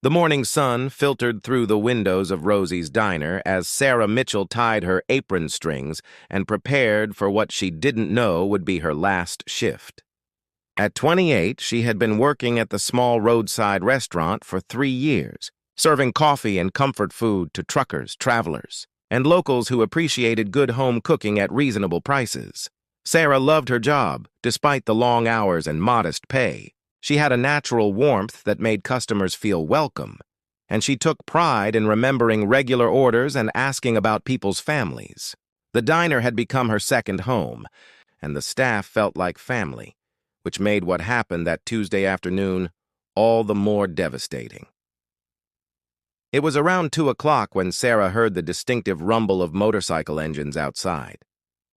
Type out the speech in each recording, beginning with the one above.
The morning sun filtered through the windows of Rosie's diner as Sarah Mitchell tied her apron strings and prepared for what she didn't know would be her last shift. At 28, she had been working at the small roadside restaurant for 3 years, serving coffee and comfort food to truckers, travelers, and locals who appreciated good home cooking at reasonable prices. Sarah loved her job, despite the long hours and modest pay. She had a natural warmth that made customers feel welcome, and she took pride in remembering regular orders and asking about people's families. The diner had become her second home, and the staff felt like family, which made what happened that Tuesday afternoon all the more devastating. It was around 2 o'clock when Sarah heard the distinctive rumble of motorcycle engines outside.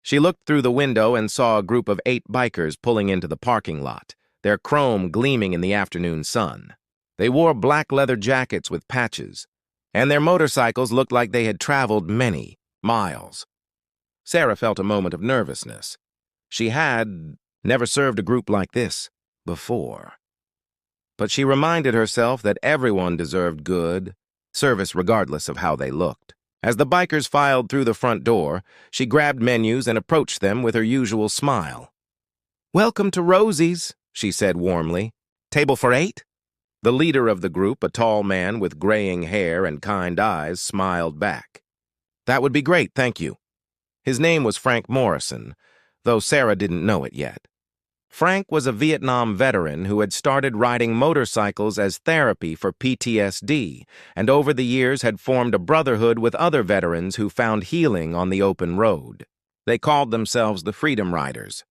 She looked through the window and saw a group of 8 bikers pulling into the parking lot, their chrome gleaming in the afternoon sun. They wore black leather jackets with patches, and their motorcycles looked like they had traveled many miles. Sarah felt a moment of nervousness. She had never served a group like this before. But she reminded herself that everyone deserved good service regardless of how they looked. As the bikers filed through the front door, she grabbed menus and approached them with her usual smile. "Welcome to Rosie's," she said warmly. "Table for 8? The leader of the group, a tall man with graying hair and kind eyes, smiled back. "That would be great, thank you." His name was Frank Morrison, though Sarah didn't know it yet. Frank was a Vietnam veteran who had started riding motorcycles as therapy for PTSD, and over the years had formed a brotherhood with other veterans who found healing on the open road. They called themselves the Freedom Riders,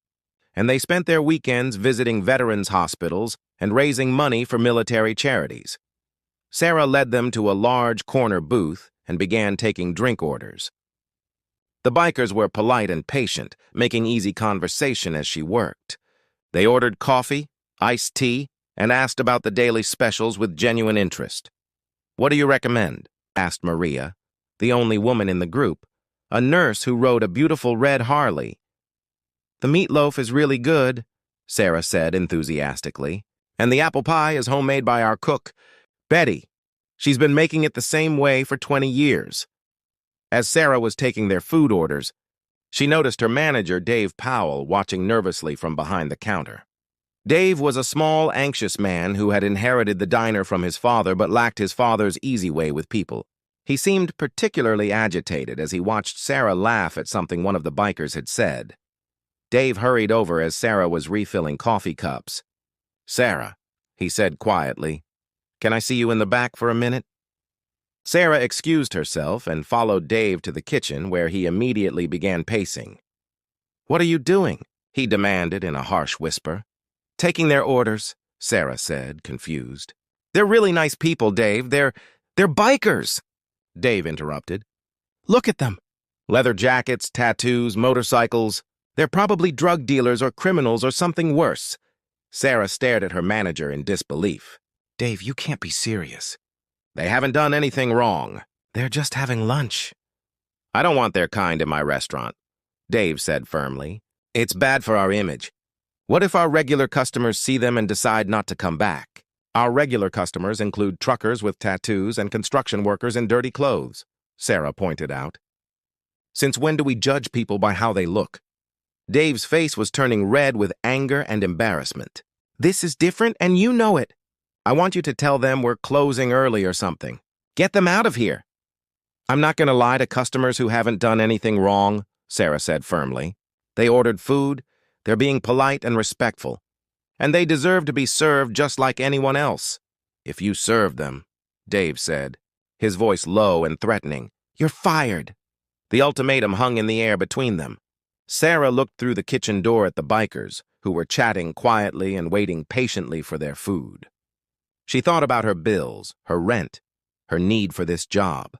and they spent their weekends visiting veterans' hospitals and raising money for military charities. Sarah led them to a large corner booth and began taking drink orders. The bikers were polite and patient, making easy conversation as she worked. They ordered coffee, iced tea, and asked about the daily specials with genuine interest. "What do you recommend?" asked Maria, the only woman in the group, a nurse who rode a beautiful red Harley. "The meatloaf is really good," Sarah said enthusiastically, "and the apple pie is homemade by our cook, Betty. She's been making it the same way for 20 years. As Sarah was taking their food orders, she noticed her manager, Dave Powell, watching nervously from behind the counter. Dave was a small, anxious man who had inherited the diner from his father but lacked his father's easy way with people. He seemed particularly agitated as he watched Sarah laugh at something one of the bikers had said. Dave hurried over as Sarah was refilling coffee cups. "Sarah," he said quietly, "can I see you in the back for a minute?" Sarah excused herself and followed Dave to the kitchen, where he immediately began pacing. "What are you doing?" he demanded in a harsh whisper. "Taking their orders," Sarah said, confused. "They're really nice people, Dave. They're bikers," Dave interrupted. "Look at them. Leather jackets, tattoos, motorcycles. They're probably drug dealers or criminals or something worse." Sarah stared at her manager in disbelief. "Dave, you can't be serious." "They haven't done anything wrong. They're just having lunch." "I don't want their kind in my restaurant," Dave said firmly. "It's bad for our image. What if our regular customers see them and decide not to come back?" "Our regular customers include truckers with tattoos and construction workers in dirty clothes," Sarah pointed out. "Since when do we judge people by how they look?" Dave's face was turning red with anger and embarrassment. "This is different, and you know it. I want you to tell them we're closing early or something. Get them out of here." "I'm not going to lie to customers who haven't done anything wrong," Sarah said firmly. "They ordered food, they're being polite and respectful, and they deserve to be served just like anyone else." "If you serve them," Dave said, his voice low and threatening, "you're fired." The ultimatum hung in the air between them. Sarah looked through the kitchen door at the bikers, who were chatting quietly and waiting patiently for their food. She thought about her bills, her rent, her need for this job.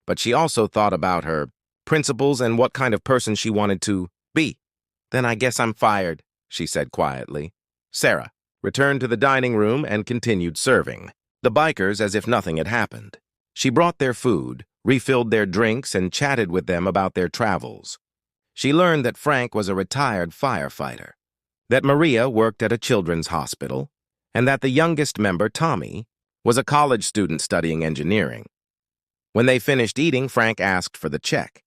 But she also thought about her principles and what kind of person she wanted to be. "Then I guess I'm fired," she said quietly. Sarah returned to the dining room and continued serving the bikers as if nothing had happened. She brought their food, refilled their drinks, and chatted with them about their travels. She learned that Frank was a retired firefighter, that Maria worked at a children's hospital, and that the youngest member, Tommy, was a college student studying engineering. When they finished eating, Frank asked for the check.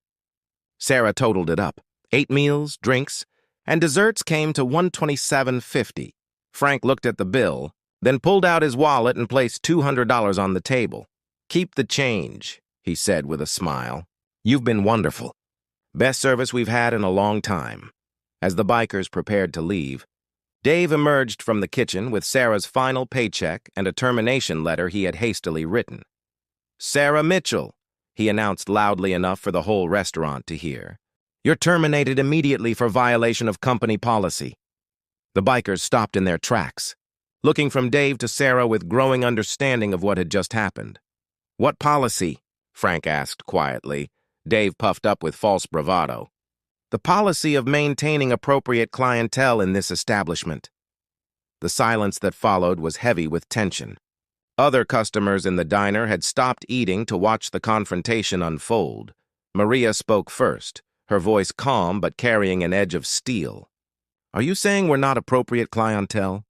Sarah totaled it up. 8 meals, drinks, and desserts came to $127.50. Frank looked at the bill, then pulled out his wallet and placed $200 on the table. "Keep the change," he said with a smile. "You've been wonderful. Best service we've had in a long time." As the bikers prepared to leave, Dave emerged from the kitchen with Sarah's final paycheck and a termination letter he had hastily written. "Sarah Mitchell," he announced loudly enough for the whole restaurant to hear. "You're terminated immediately for violation of company policy." The bikers stopped in their tracks, looking from Dave to Sarah with growing understanding of what had just happened. "What policy?" Frank asked quietly. Dave puffed up with false bravado. "The policy of maintaining appropriate clientele in this establishment." The silence that followed was heavy with tension. Other customers in the diner had stopped eating to watch the confrontation unfold. Maria spoke first, her voice calm but carrying an edge of steel. "Are you saying we're not appropriate clientele?"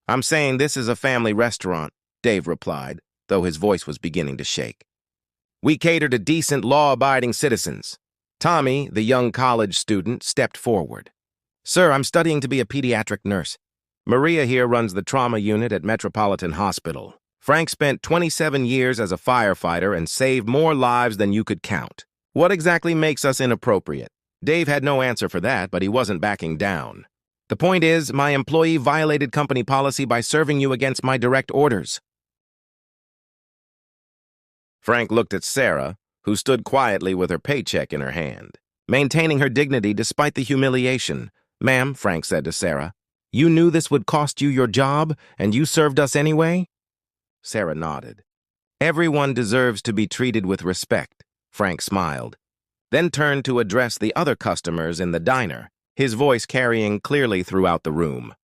"I'm saying this is a family restaurant," Dave replied, though his voice was beginning to shake. "We cater to decent, law-abiding citizens." Tommy, the young college student, stepped forward. "Sir, I'm studying to be a pediatric nurse. Maria here runs the trauma unit at Metropolitan Hospital. Frank spent 27 years as a firefighter and saved more lives than you could count. What exactly makes us inappropriate?" Dave had no answer for that, but he wasn't backing down. "The point is, my employee violated company policy by serving you against my direct orders." Frank looked at Sarah, who stood quietly with her paycheck in her hand, maintaining her dignity despite the humiliation. "Ma'am," Frank said to Sarah, "you knew this would cost you your job, and you served us anyway?" Sarah nodded. "Everyone deserves to be treated with respect," Frank smiled, then turned to address the other customers in the diner, his voice carrying clearly throughout the room.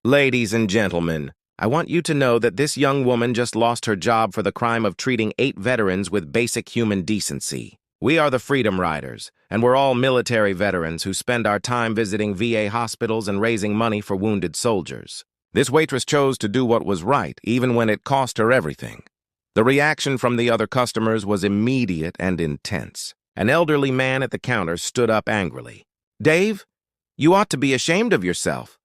"Ladies and gentlemen, I want you to know that this young woman just lost her job for the crime of treating 8 veterans with basic human decency. We are the Freedom Riders, and we're all military veterans who spend our time visiting VA hospitals and raising money for wounded soldiers. This waitress chose to do what was right, even when it cost her everything." The reaction from the other customers was immediate and intense. An elderly man at the counter stood up angrily. "Dave, you ought to be ashamed of yourself."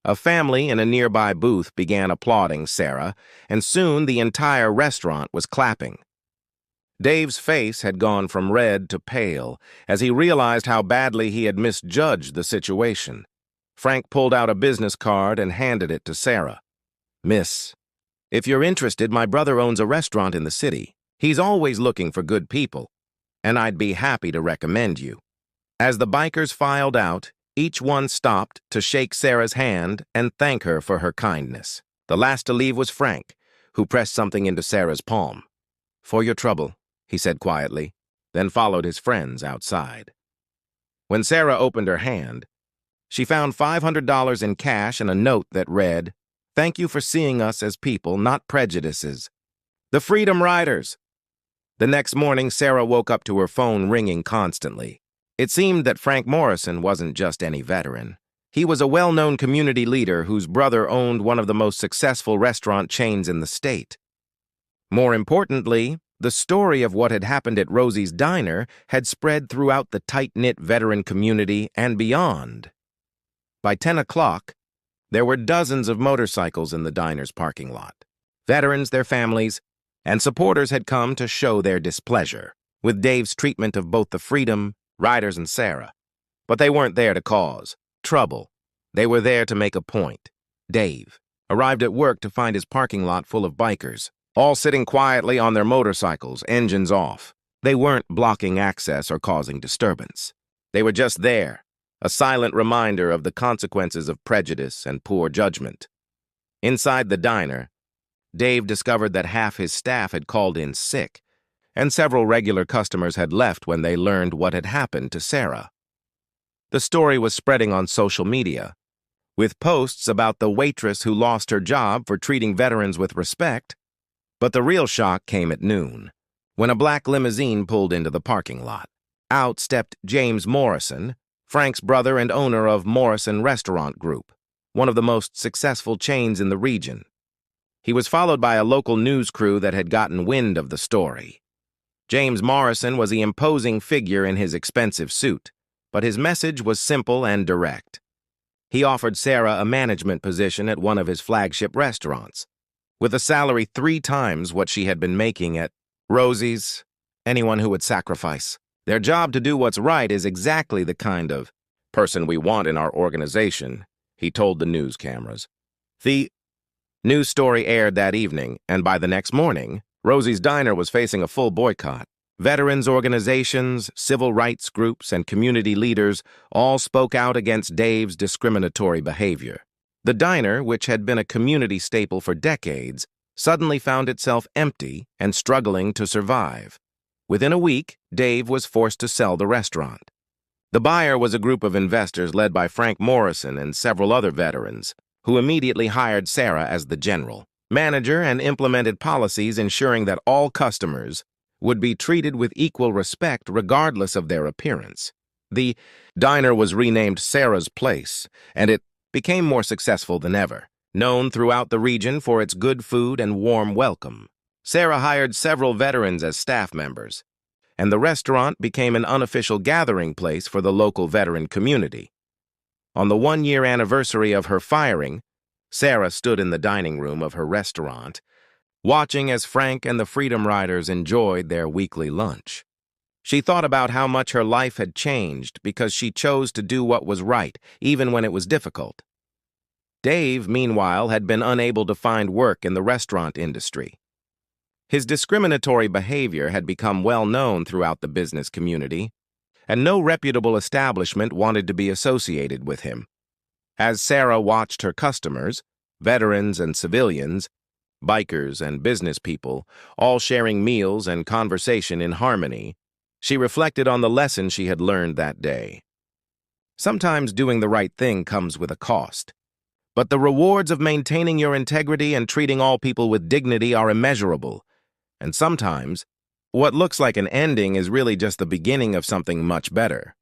A family in a nearby booth began applauding Sarah, and soon the entire restaurant was clapping. Dave's face had gone from red to pale as he realized how badly he had misjudged the situation. Frank pulled out a business card and handed it to Sarah. "Miss, if you're interested, my brother owns a restaurant in the city. He's always looking for good people, and I'd be happy to recommend you." As the bikers filed out, each one stopped to shake Sarah's hand and thank her for her kindness. The last to leave was Frank, who pressed something into Sarah's palm. "For your trouble," he said quietly, then followed his friends outside. When Sarah opened her hand, she found $500 in cash and a note that read, "Thank you for seeing us as people, not prejudices. The Freedom Riders." The next morning, Sarah woke up to her phone ringing constantly. It seemed that Frank Morrison wasn't just any veteran. He was a well-known community leader whose brother owned one of the most successful restaurant chains in the state. More importantly, the story of what had happened at Rosie's Diner had spread throughout the tight-knit veteran community and beyond. By 10 o'clock, there were dozens of motorcycles in the diner's parking lot. Veterans, their families, and supporters had come to show their displeasure with Dave's treatment of both the Freedom Riders and Sarah. But they weren't there to cause trouble. They were there to make a point. Dave arrived at work to find his parking lot full of bikers, all sitting quietly on their motorcycles, engines off. They weren't blocking access or causing disturbance. They were just there, a silent reminder of the consequences of prejudice and poor judgment. Inside the diner, Dave discovered that half his staff had called in sick, and several regular customers had left when they learned what had happened to Sarah. The story was spreading on social media, with posts about the waitress who lost her job for treating veterans with respect. But the real shock came at noon, when a black limousine pulled into the parking lot. Out stepped James Morrison, Frank's brother and owner of Morrison Restaurant Group, one of the most successful chains in the region. He was followed by a local news crew that had gotten wind of the story. James Morrison was the imposing figure in his expensive suit, but his message was simple and direct. He offered Sarah a management position at one of his flagship restaurants, with a salary 3 times what she had been making at Rosie's. Anyone who would sacrifice their job to do what's right is exactly the kind of person we want in our organization, he told the news cameras. The news story aired that evening, and by the next morning, Rosie's Diner was facing a full boycott. Veterans organizations, civil rights groups, and community leaders all spoke out against Dave's discriminatory behavior. The diner, which had been a community staple for decades, suddenly found itself empty and struggling to survive. Within a week, Dave was forced to sell the restaurant. The buyer was a group of investors led by Frank Morrison and several other veterans, who immediately hired Sarah as the general manager and implemented policies ensuring that all customers would be treated with equal respect regardless of their appearance. The diner was renamed Sarah's Place, and it became more successful than ever, known throughout the region for its good food and warm welcome. Sarah hired several veterans as staff members, and the restaurant became an unofficial gathering place for the local veteran community. On the 1-year anniversary of her firing, Sarah stood in the dining room of her restaurant, watching as Frank and the Freedom Riders enjoyed their weekly lunch. She thought about how much her life had changed because she chose to do what was right, even when it was difficult. Dave, meanwhile, had been unable to find work in the restaurant industry. His discriminatory behavior had become well known throughout the business community, and no reputable establishment wanted to be associated with him. As Sarah watched her customers, veterans and civilians, bikers and business people, all sharing meals and conversation in harmony, she reflected on the lesson she had learned that day. Sometimes doing the right thing comes with a cost, but the rewards of maintaining your integrity and treating all people with dignity are immeasurable, and sometimes what looks like an ending is really just the beginning of something much better.